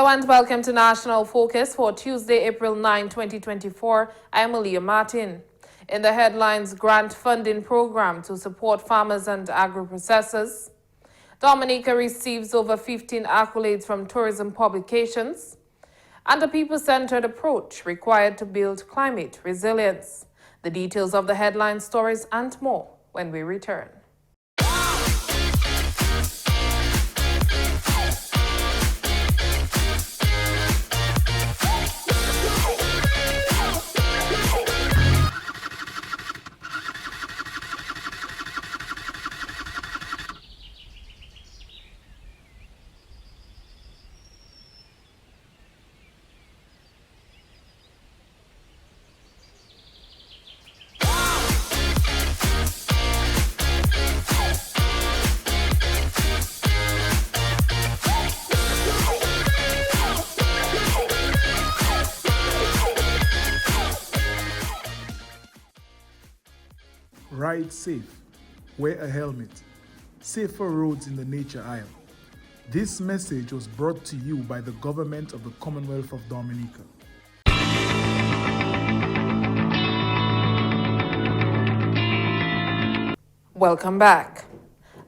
Hello and welcome to National Focus for Tuesday, April 9, 2024. I am Aaliyah Martin. In the headlines, grant funding program to support farmers and agro-processors. Dominica receives over 15 accolades from tourism publications. And a people-centered approach required to build climate resilience. The details of the headline stories and more when we return. Ride safe, wear a helmet, safer roads in the nature aisle. This message was brought to you by the government of the Commonwealth of Dominica. Welcome back.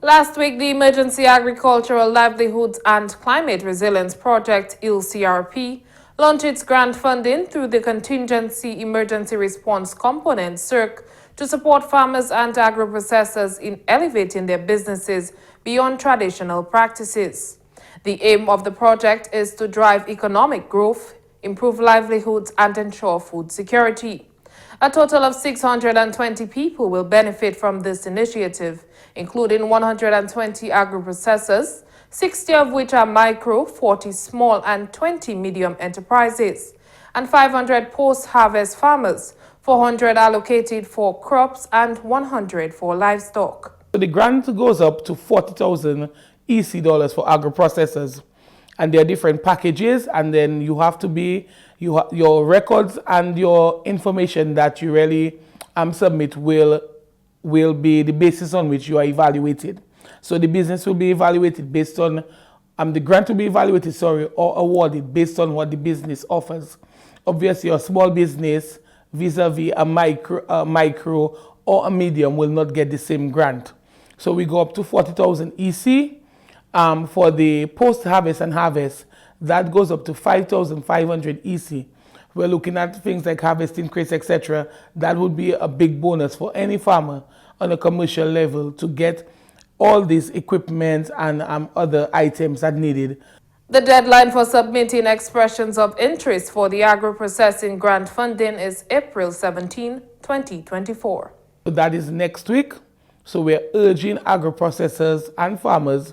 Last week, the Emergency Agricultural Livelihoods and Climate Resilience Project, ELCRP, launched its grant funding through the Contingency Emergency Response Component, CERC, to support farmers and agro-processors in elevating their businesses beyond traditional practices. The aim of the project is to drive economic growth, improve livelihoods, and ensure food security. A total of 620 people will benefit from this initiative, including 120 agro-processors, 60 of which are micro, 40 small, and 20 medium enterprises, and 500 post-harvest farmers, 400 allocated for crops, and 100 for livestock. So the grant goes up to 40,000 EC dollars for agro-processors, and there are different packages, and then you have to be, your records and your information that you really submit will be the basis on which you are evaluated. So the business will be evaluated based on, the grant will be evaluated, or awarded based on what the business offers. Obviously, a small business vis-a-vis a micro or a medium will not get the same grant. So we go up to 40,000 EC. For the post-harvest and harvest, that goes up to 5,500 EC. We're looking at things like harvesting crates, etc. That would be a big bonus for any farmer on a commercial level to get all these equipment and other items that needed. The deadline for submitting expressions of interest for the agro-processing grant funding is April 17, 2024. So that is next week. So we're urging agro-processors and farmers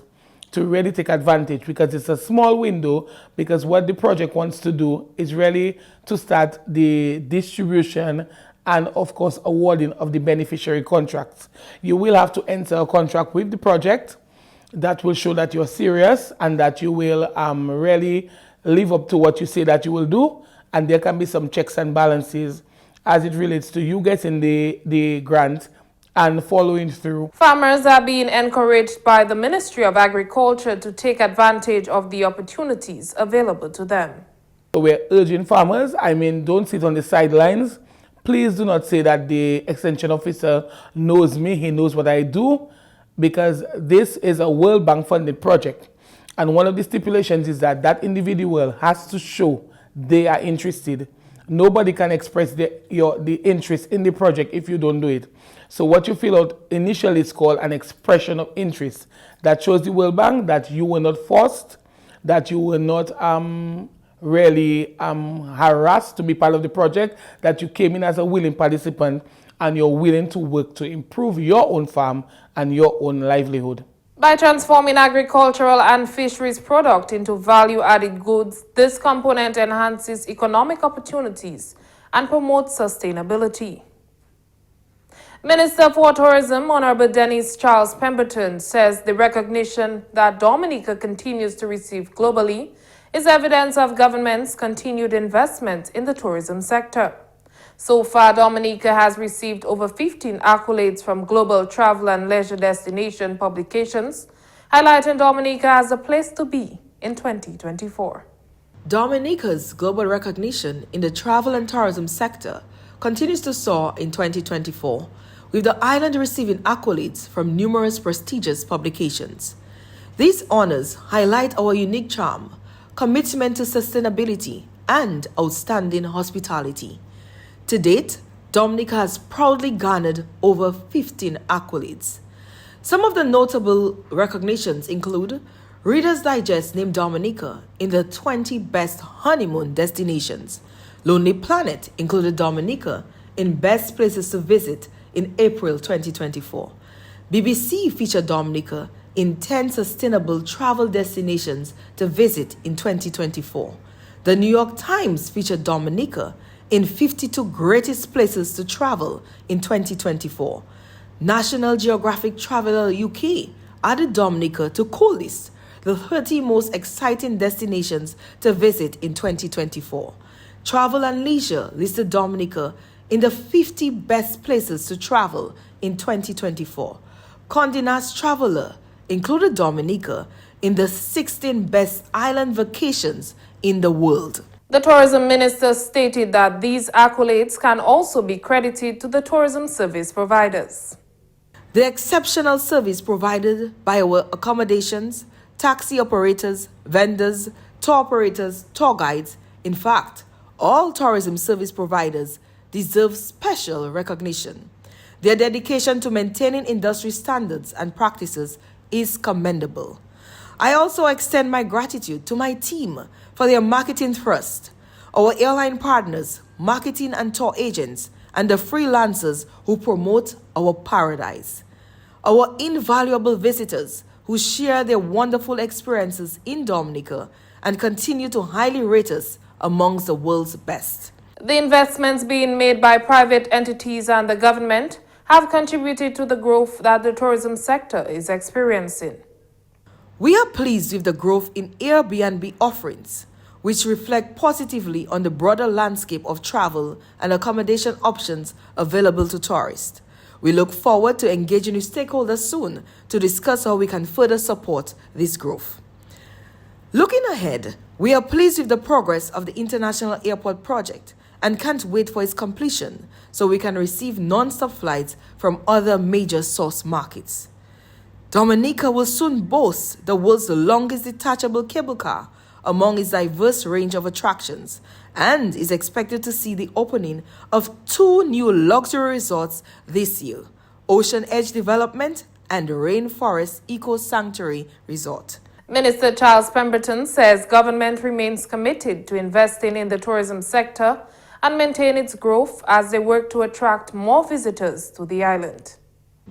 to really take advantage, because it's a small window, because what the project wants to do is really to start the distribution and, of course, awarding of the beneficiary contracts. You will have to enter a contract with the project that will show that you're serious and that you will really live up to what you say that you will do. And there can be some checks and balances as it relates to you getting the grant and following through. Farmers are being encouraged by the Ministry of Agriculture to take advantage of the opportunities available to them. So we're urging farmers, don't sit on the sidelines. Please do not say that the extension officer knows me, he knows what I do, because this is a World Bank funded project. And one of the stipulations is that that individual has to show they are interested. Nobody can express the interest in the project if you don't do it. So what you fill out initially is called an expression of interest that shows the World Bank that you were not forced, that you were not really harassed to be part of the project, that you came in as a willing participant and you're willing to work to improve your own farm and your own livelihood. By transforming agricultural and fisheries product into value-added goods, this component enhances economic opportunities and promotes sustainability. Minister for Tourism, Honorable Dennis Charles Pemberton, says the recognition that Dominica continues to receive globally is evidence of government's continued investment in the tourism sector. So far, Dominica has received over 15 accolades from global travel and leisure destination publications, highlighting Dominica as a place to be in 2024. Dominica's global recognition in the travel and tourism sector continues to soar in 2024, with the island receiving accolades from numerous prestigious publications. These honors highlight our unique charm, commitment to sustainability, and outstanding hospitality. To date, Dominica has proudly garnered over 15 accolades. Some of the notable recognitions include Reader's Digest named Dominica in the 20 best honeymoon destinations. Lonely Planet included Dominica in best places to visit in April 2024. BBC featured Dominica in 10 sustainable travel destinations to visit in 2024. The New York Times featured Dominica in 52 greatest places to travel in 2024. National Geographic Traveler UK added Dominica to co-list the 30 most exciting destinations to visit in 2024. Travel and Leisure listed Dominica in the 50 best places to travel in 2024. Condé Nast Traveler included Dominica in the 16 best island vacations in the world. The tourism minister stated that these accolades can also be credited to the tourism service providers. The exceptional service provided by our accommodations, taxi operators, vendors, tour operators, tour guides, in fact, all tourism service providers deserve special recognition. Their dedication to maintaining industry standards and practices is commendable. I also extend my gratitude to my team for their marketing thrust, our airline partners, marketing and tour agents, and the freelancers who promote our paradise. Our invaluable visitors who share their wonderful experiences in Dominica and continue to highly rate us amongst the world's best. The investments being made by private entities and the government have contributed to the growth that the tourism sector is experiencing. We are pleased with the growth in Airbnb offerings, which reflect positively on the broader landscape of travel and accommodation options available to tourists. We look forward to engaging with stakeholders soon to discuss how we can further support this growth. Looking ahead, we are pleased with the progress of the International Airport project and can't wait for its completion so we can receive non-stop flights from other major source markets. Dominica will soon boast the world's longest detachable cable car among its diverse range of attractions and is expected to see the opening of 2 new luxury resorts this year, Ocean Edge Development and Rainforest Eco Sanctuary Resort. Minister Charles Pemberton says government remains committed to investing in the tourism sector and maintain its growth as they work to attract more visitors to the island.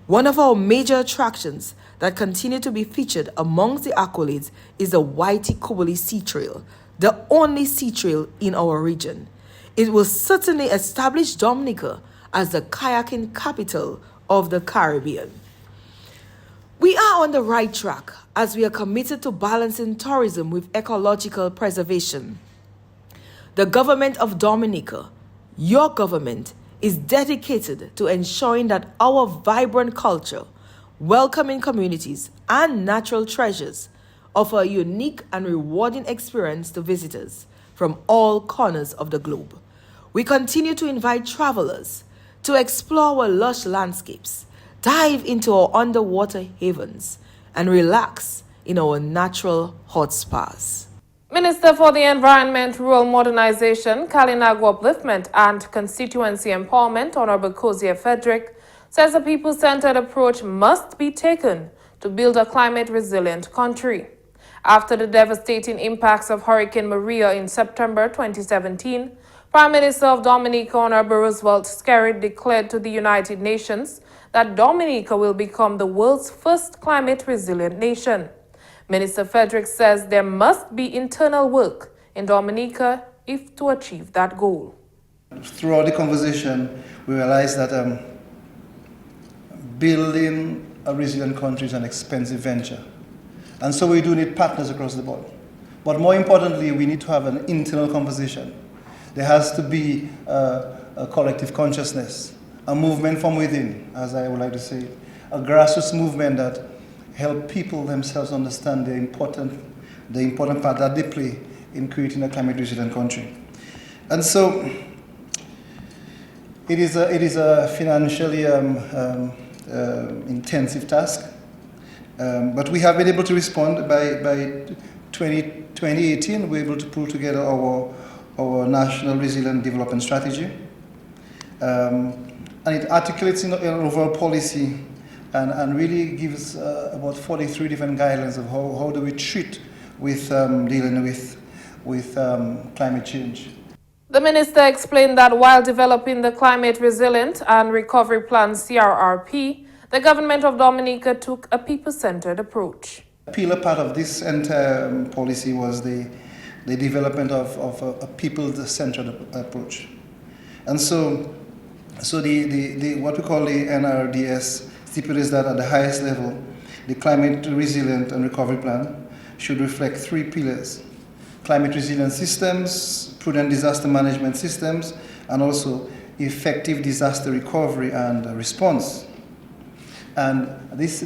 One of our major attractions that continue to be featured amongst the accolades is the Whitey Kubuli Sea Trail, the only sea trail in our region. It will certainly establish Dominica as the kayaking capital of the Caribbean. We are on the right track as we are committed to balancing tourism with ecological preservation. The government of Dominica, your government, is dedicated to ensuring that our vibrant culture, welcoming communities, and natural treasures offer a unique and rewarding experience to visitors from all corners of the globe. We continue to invite travelers to explore our lush landscapes, dive into our underwater havens, and relax in our natural hot spas. Minister for the Environment, Rural Modernization, Kalinago Upliftment and Constituency Empowerment, Honorable Kozia Frederick, says a people-centered approach must be taken to build a climate-resilient country. After the devastating impacts of Hurricane Maria in September 2017, Prime Minister of Dominica, Honorable Roosevelt Skerrit, declared to the United Nations that Dominica will become the world's first climate-resilient nation. Minister Frederick says there must be internal work in Dominica if to achieve that goal. Throughout the conversation, we realized that building a resilient country is an expensive venture. And so we do need partners across the board. But more importantly, we need to have an internal conversation. There has to be a collective consciousness, a movement from within, as I would like to say, a grassroots movement that help people themselves understand the important part that they play in creating a climate resilient country. And so it is a financially intensive task, but we have been able to respond. By 2018, we were able to pull together our National Resilient Development Strategy, and it articulates an overall policy and really gives about 43 different guidelines of how do we treat with dealing with climate change. The minister explained that while developing the Climate Resilient and Recovery Plan CRRP, the government of Dominica took a people-centered approach. A pillar part of this entire policy was the development of a people-centered approach. And so what we call the NRDS stipulates that at the highest level, the Climate Resilient and Recovery Plan should reflect 3 pillars: climate resilient systems, prudent disaster management systems, and also effective disaster recovery and response. And this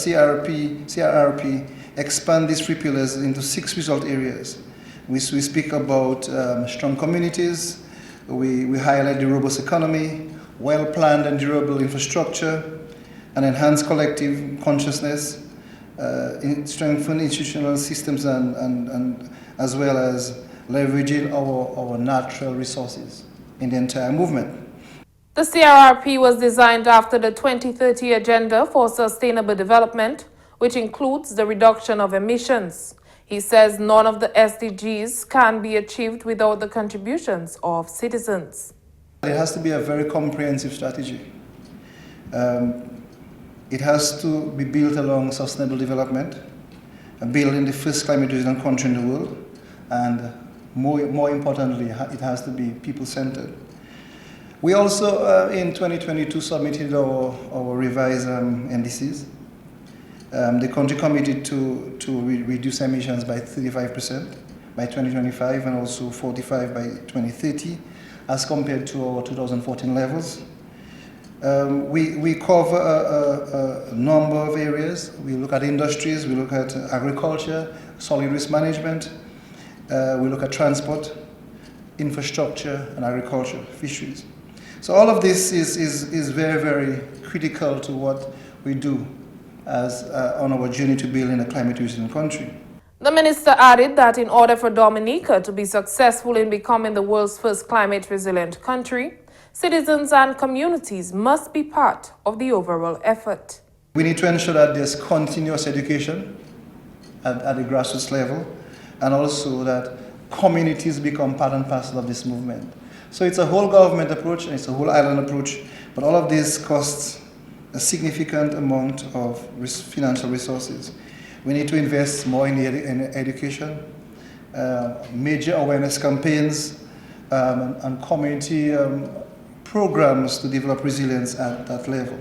CRRP expand these 3 pillars into 6 result areas. We speak about strong communities, we highlight the robust economy, well-planned and durable infrastructure, and enhanced collective consciousness, strengthen institutional systems, and as well as leveraging our natural resources in the entire movement. The CRRP was designed after the 2030 Agenda for Sustainable Development, which includes the reduction of emissions. He says none of the SDGs can be achieved without the contributions of citizens. It has to be a very comprehensive strategy. It has to be built along sustainable development, building the first climate resilient country in the world, and more importantly, it has to be people-centered. We also, in 2022, submitted our revised NDCs. The country committed to reduce emissions by 35% by 2025 and also 45% by 2030 as compared to our 2014 levels. We cover a number of areas. We look at industries, we look at agriculture, solid waste management, we look at transport, infrastructure, and agriculture, fisheries. So all of this is very, very critical to what we do as on our journey to building a climate resilient country. The minister added that in order for Dominica to be successful in becoming the world's first climate resilient country, citizens and communities must be part of the overall effort. We need to ensure that there's continuous education at the grassroots level, and also that communities become part and parcel of this movement. So it's a whole government approach and it's a whole island approach, but all of this costs a significant amount of financial resources. We need to invest more in education, major awareness campaigns, and community programs to develop resilience at that level.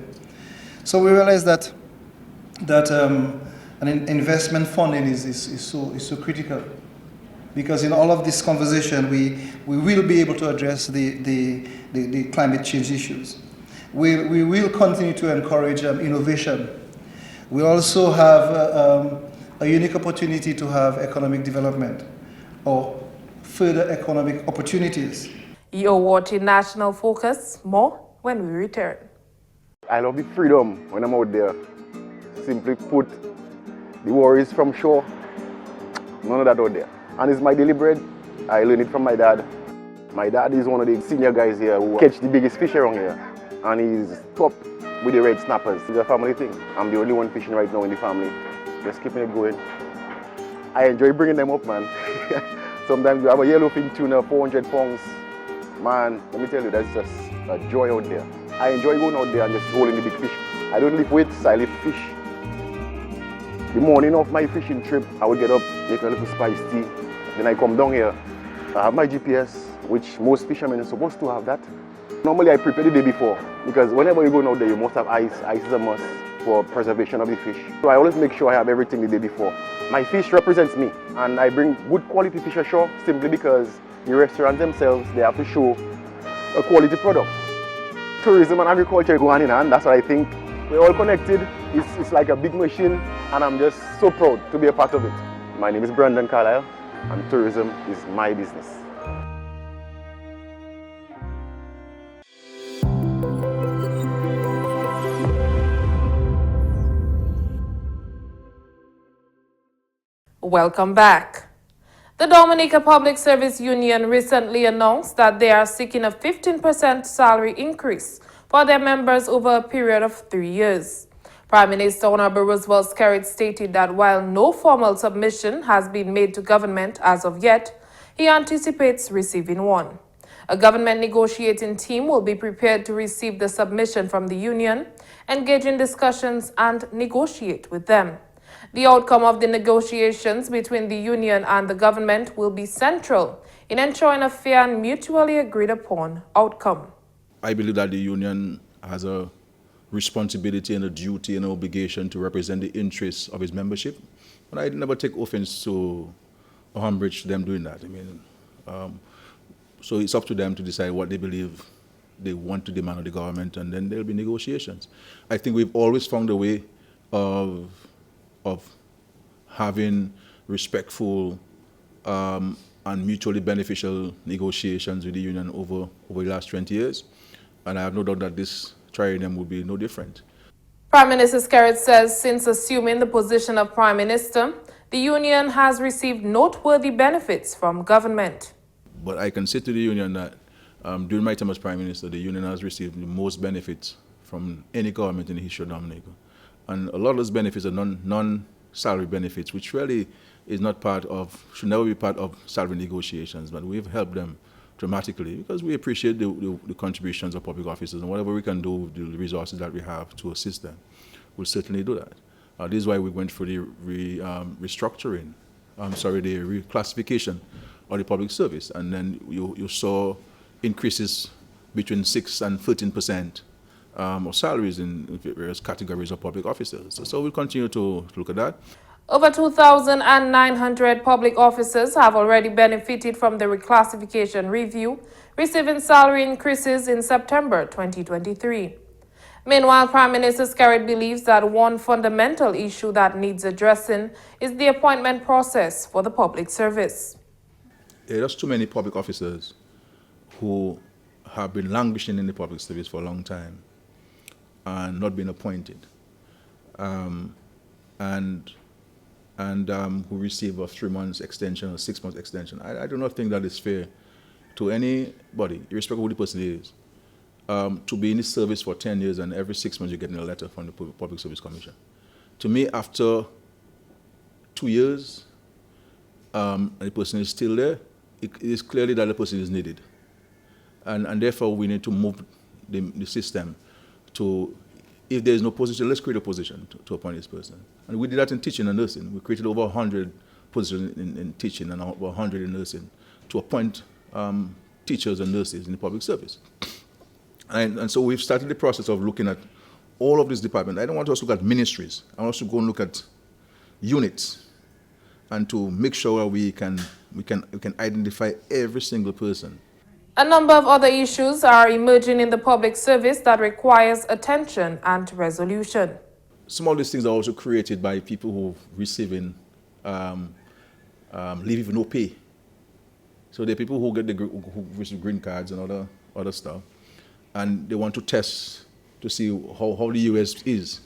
So we realize that an investment funding is so critical, because in all of this conversation we will be able to address the climate change issues. We will continue to encourage innovation. We also have a unique opportunity to have economic development or further economic opportunities. You're watching National Focus. More when we return. I love the freedom when I'm out there. Simply put, the worries from shore, none of that out there. And it's my daily bread. I learned it from my dad. My dad is one of the senior guys here who catch the biggest fish around here. And he's top with the red snappers. It's a family thing. I'm the only one fishing right now in the family. Just keeping it going. I enjoy bringing them up, man. Sometimes you have a yellowfin tuna, 400 pounds. Man, let me tell you, that's just a joy out there. I enjoy going out there and just holding the big fish. I don't lift weights, I lift fish. The morning of my fishing trip, I would get up, make a little spice tea. Then I come down here. I have my GPS, which most fishermen are supposed to have that. Normally I prepare the day before, because whenever you go out there, you must have ice. Ice is a must for preservation of the fish. So I always make sure I have everything the day before. My fish represents me, and I bring good quality fish ashore simply because the restaurants themselves, they have to show a quality product. Tourism and agriculture go hand in hand, that's what I think. We're all connected, it's like a big machine, and I'm just so proud to be a part of it. My name is Brandon Carlisle, and tourism is my business. Welcome back. The Dominica Public Service Union recently announced that they are seeking a 15% salary increase for their members over a period of 3 years. Prime Minister Honorable Roosevelt Skerrit stated that while no formal submission has been made to government as of yet, he anticipates receiving one. A government negotiating team will be prepared to receive the submission from the union, engage in discussions, and negotiate with them. The outcome of the negotiations between the union and the government will be central in ensuring a fair and mutually agreed upon outcome. I believe that the union has a responsibility and a duty and an obligation to represent the interests of its membership. And I never take offense to or umbrage them doing that. So it's up to them to decide what they believe they want to demand of the government, and then there'll be negotiations. I think we've always found a way of having respectful and mutually beneficial negotiations with the union over the last 20 years. And I have no doubt that this triennium will be no different. Prime Minister Skerrit says since assuming the position of Prime Minister, the union has received noteworthy benefits from government. But I can say to the union that during my time as Prime Minister, the union has received the most benefits from any government in the history of Dominica. And a lot of those benefits are non-salary benefits, which really is not part of, should never be part of salary negotiations, but we've helped them dramatically because we appreciate the contributions of public officers, and whatever we can do with the resources that we have to assist them, we'll certainly do that. This is why we went for the reclassification of the public service, and then you saw increases between 6 and 13% of salaries in various categories of public officers. So we'll continue to look at that. Over 2,900 public officers have already benefited from the reclassification review, receiving salary increases in September 2023. Meanwhile, Prime Minister Skerrit believes that one fundamental issue that needs addressing is the appointment process for the public service. There are just too many public officers who have been languishing in the public service for a long time and not been appointed, and who receive a 3 months extension or 6 months extension. I do not think that is fair to anybody, irrespective of who the person is, to be in this service for 10 years and every 6 months you're getting a letter from the Public Service Commission. To me, after 2 years, and the person is still there, it is clearly that the person is needed. And therefore, we need to move the system to, if there is no position, let's create a position to appoint this person. And we did that in teaching and nursing. We created over 100 positions in teaching and over 100 in nursing to appoint teachers and nurses in the public service. And so we've started the process of looking at all of these departments. I don't want us to look at ministries. I want us to go and look at units and to make sure we can identify every single person. A number of other issues are emerging in the public service that requires attention and resolution. Some of these things are also created by people who are receiving leave with no pay. So there are people who get who receive green cards and other stuff, and they want to test to see how the US is.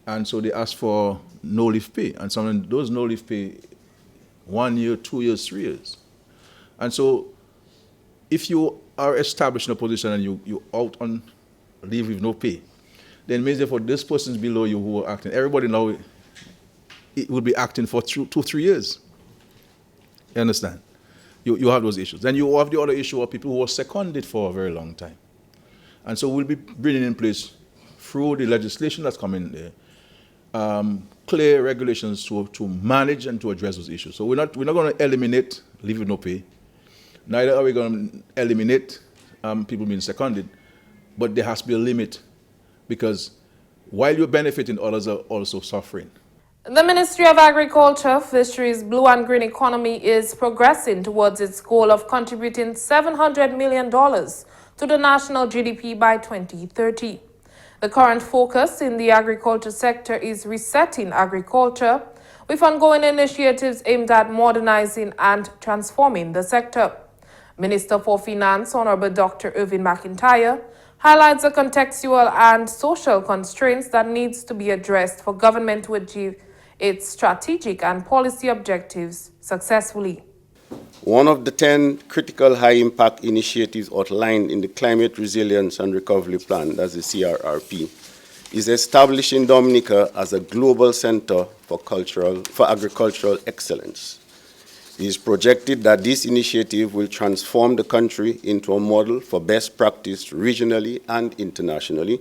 And so they ask for no leave pay, and some of those no leave pay 1 year, 2 years, 3 years. And so if you are established in a position and you out on leave with no pay, then it means that for this persons below you who are acting, everybody now it will be acting for 2-3 years. You understand? You have those issues. Then you have the other issue of people who are seconded for a very long time. And so we'll be bringing in place through the legislation that's coming there, clear regulations to manage and to address those issues. So we're not going to eliminate leave with no pay. Neither are we going to eliminate people being seconded, but there has to be a limit, because while you're benefiting, others are also suffering. The Ministry of Agriculture, Fisheries, Blue and Green Economy is progressing towards its goal of contributing $700 million to the national GDP by 2030. The current focus in the agriculture sector is resetting agriculture, with ongoing initiatives aimed at modernizing and transforming the sector. Minister for Finance, Honorable Dr. Irvin McIntyre, highlights the contextual and social constraints that needs to be addressed for government to achieve its strategic and policy objectives successfully. One of the 10 critical high-impact initiatives outlined in the Climate Resilience and Recovery Plan, that's the CRRP, is establishing Dominica as a global center for agricultural excellence. It is projected that this initiative will transform the country into a model for best practice regionally and internationally,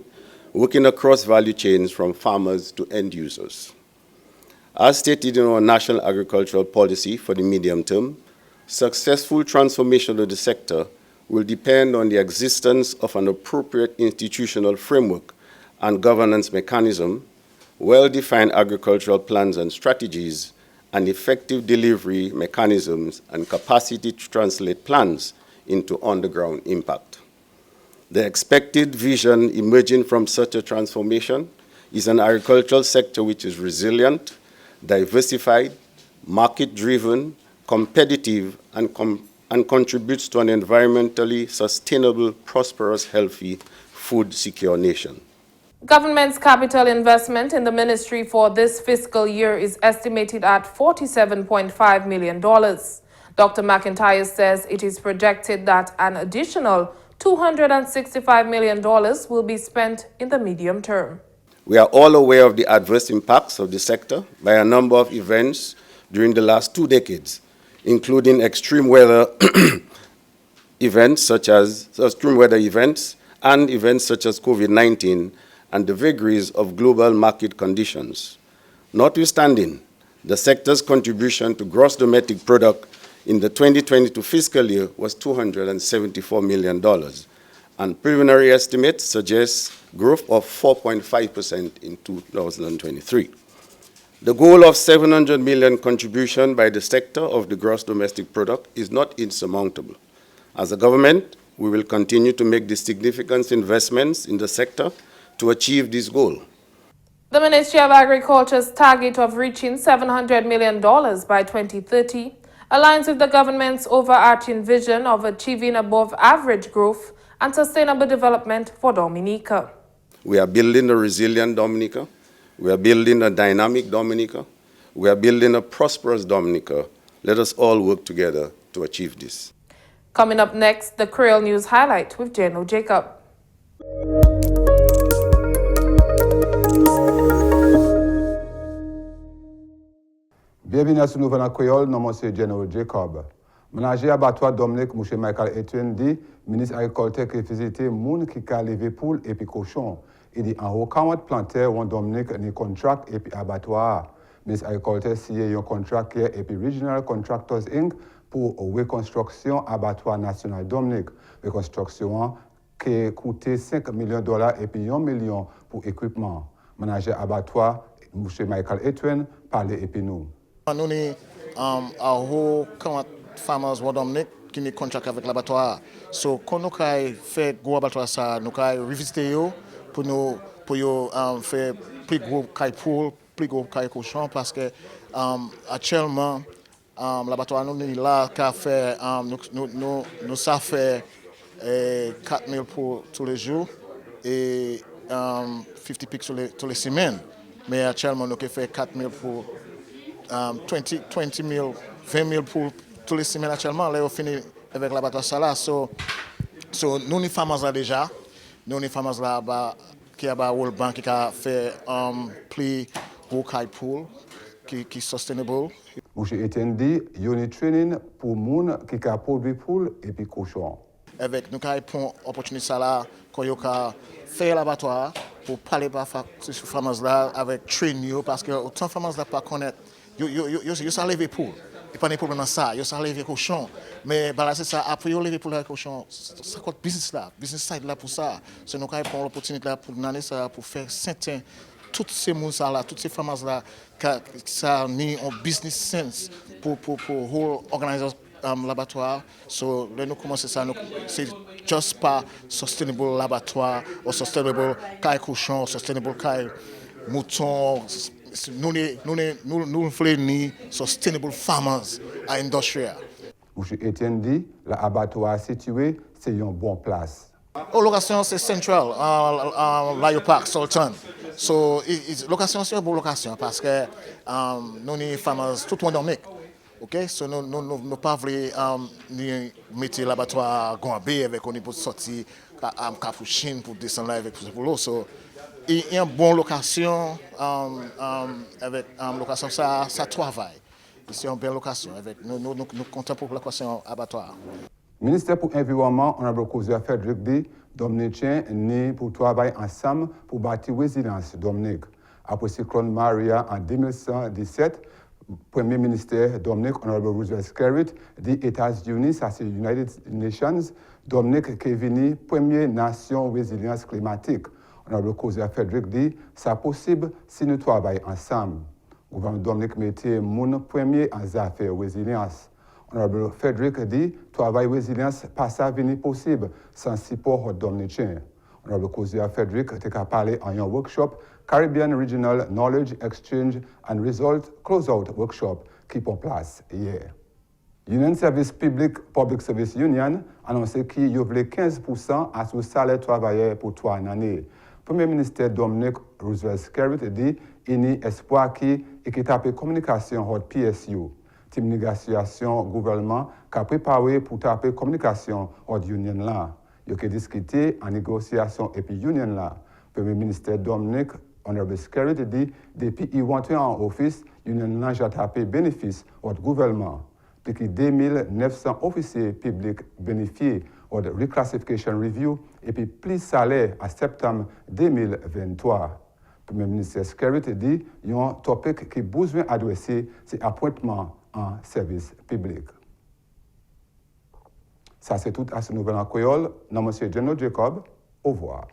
working across value chains from farmers to end users. As stated in our National Agricultural Policy for the medium term, successful transformation of the sector will depend on the existence of an appropriate institutional framework and governance mechanism, well-defined agricultural plans and strategies, and effective delivery mechanisms and capacity to translate plans into on-the-ground impact. The expected vision emerging from such a transformation is an agricultural sector which is resilient, diversified, market-driven, competitive, and contributes to an environmentally sustainable, prosperous, healthy, food-secure nation. Government's capital investment in the ministry for this fiscal year is estimated at $47.5 million. Dr. McIntyre says it is projected that an additional $265 million will be spent in the medium term. We are all aware of the adverse impacts of the sector by a number of events during the last 2 decades, including extreme weather events and events such as COVID-19 and the vagaries of global market conditions. Notwithstanding, the sector's contribution to gross domestic product in the 2022 fiscal year was $274 million, and preliminary estimates suggest growth of 4.5% in 2023. The goal of $700 million contribution by the sector of the gross domestic product is not insurmountable. As a government, we will continue to make the significant investments in the sector to achieve this goal. The Ministry of Agriculture's target of reaching $700 million by 2030 aligns with the government's overarching vision of achieving above-average growth and sustainable development for Dominica. We are building a resilient Dominica. We are building a dynamic Dominica. We are building a prosperous Dominica. Let us all work together to achieve this. Coming up next, the Creole News Highlight with Jeno Jacob. Bienvenue à ce nouvel en créole, nom monsieur General Jacob. Manager abattoir Dominique, monsieur Michael Etienne dit, ministre agriculture qui visité moun qui a levé poule et puis cochon. Il dit en haut 40 planteurs ont Dominique ni contract et puis abattoir. Ministre agriculture signé un contrat et puis Regional Contractors Inc. pour reconstruction abattoir national Dominique. Reconstruction qui a coûté $5 millions et puis $1 million pour équipement. Manager abattoir, monsieur Michael Etienne, parle et puis nous. Nous avons un 40 farmers au Dominique qui ont contract avec l'abattoir. So, quand nous avons fait gros abattoir, nous avons revisité pour nous faire plus gros caille poule, plus gros caille cochon parce que actuellement l'abattoir nous est là qui fait nous ça fait 4 000 poules tous les jours et 50 pics tous les semaines. Mais actuellement nous fait 4 000 poules. 20 000, 20 000 pour tous les semaines actuellement. Là, on finit avec la bataille là. So, nous, les femmes là déjà, nous, les femmes là qui a un World Bank qui a fait plus gros caille pool qui est sustainable. Monsieur Etienne dit, il y a un training pour les gens qui a produit poule et puis cochon. Avec nous, avons opportunité là, quand on a fait l'abattoir pour parler par ces femmes là avec training parce que autant de femmes là pas connaître. Yo ça lever pour et pas de problème dans ça yo ça lever cochon mais bah c'est ça après yo lever pour le cochon ça coûte business side là pour ça c'est nous avons l'opportunité là pour donner ça pour faire certain toutes ces monde là toutes ces femmes là ça ni un business sense pour whole organiser l'abattoir so là nous commencer ça c'est just pas sustainable l'abattoir ou sustainable caille cochon sustainable caille mouton nous voulons ni sustainable farmers à industrial. Monsieur Etienne dit, l'abattoir situé, c'est une bonne place. Oh, location c'est central, Layo Park, Sultan. So, location c'est une bonne location parce que nous les farmers tout le monde dominique. OK, so nous pas voulons ni mettre l'abattoir Gambé avec on est pour sortir Capuchin pour descendre avec pour l'eau. So, il y a une bonne location avec location ça travaille. C'est une belle location avec nous comptons pour la location abattoir. Ministère pour l'Environnement, Honorable Cousin Frédéric dit, Dominicien né pour travailler ensemble pour bâtir résilience Dominique. Après cyclone Maria en 2017, Premier ministre Dominique, Honorable Roosevelt Skerritt, dit États-Unis, ça c'est United Nations, Dominique qui est venu première nation résilience climatique. Honorable Cousin Frédéric dit, ça possible si nous travaillons ensemble. Le gouvernement Dominique mettait mon premier en affaires résilience. Honorable Frédéric dit, travail résilience pas ça venir possible sans support dominicain. Honorable Cousin Frédéric a parlé en un workshop Caribbean Regional Knowledge Exchange and Result Closeout Workshop qui prend place hier. Union Service Public Service Union annoncé qu'il y avait 15% à son salaire travailleur pour 3 années. Premier ministre Dominique Roosevelt Skerritt dit il y a espoir qui équitable communication hors PSU. Team négociation gouvernement qui a préparé pour taper communication hors union là. Il y a discuté en négociation et puis union là. Premier ministre Dominique Honorable Skerritt dit depuis il rentre en office, union là a tapé bénéfice hors gouvernement. Plus que 2900 officiers publics bénéficient hors reclassification review et puis plus salaire en septembre 2023. Premier ministre Skerritt dit il y a un topic qui a besoin d'adresser, c'est appointement en service public. Ça, c'est tout à ce nouvel en créole. Non, monsieur General Jacob, au revoir.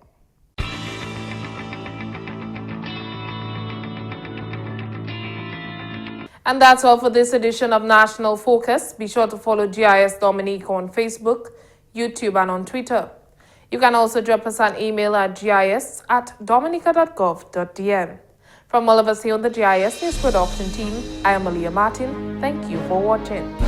And that's all for this edition of National Focus. Be sure to follow GIS Dominica on Facebook, YouTube, and on Twitter. You can also drop us an email at gis@dominica.gov.dm. From all of us here on the GIS News Production team, I am Aaliyah Martin. Thank you for watching.